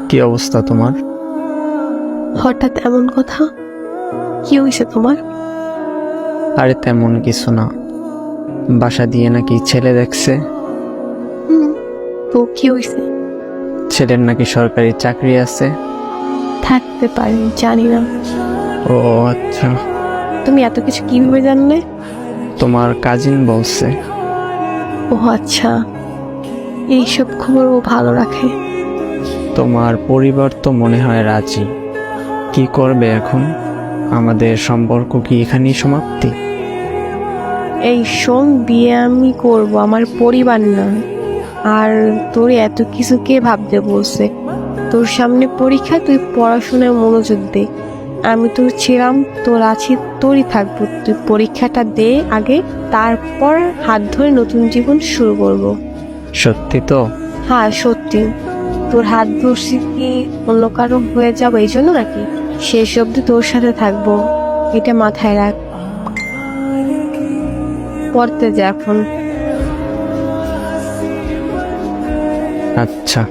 কি অবস্থা তোমার? হঠাৎ এমন কথা? কি হয়েছে তোমার? আরে তেমন কিছু না, বাসা দিয়ে নাকি ছেলে দেখছে। হুম, তো কি হয়েছে? ছেলের নাকি সরকারি চাকরি আছে। থাকতে পারে, জানি না। ও আচ্ছা, তুমি এত কিছু কিভাবে জানলে? তোমার কাজিন বলছে। ও আচ্ছা, এইসব খবর ও ভালো রাখে। তোমার পরিবার তো মনে হয় রাজি। কি করবে এখন? আমাদের সম্পর্ক কি এখানেই সমাপ্তি? এই শোন, বিয়ে আমি করব, আমার পরিবার না। আর তোর এত কিছু কে ভাবতে বলছে? তোর সামনে পরীক্ষা, তুই পড়াশোনায় মনোযোগ দে। আমি তোর ছিলাম, তোর আছি, তোরই থাকবো। তুই পরীক্ষাটা দে আগে, তারপর হাত ধরে নতুন জীবন শুরু করব। সত্যি তো? হ্যাঁ সত্যি। তোর হাত ধরছি কি অন্য কারো হয়ে যাবো এই জন্য নাকি? শেষ অব্দি তোর সাথে থাকবো, এটা মাথায় রাখ। পড়তে যা এখন। আচ্ছা।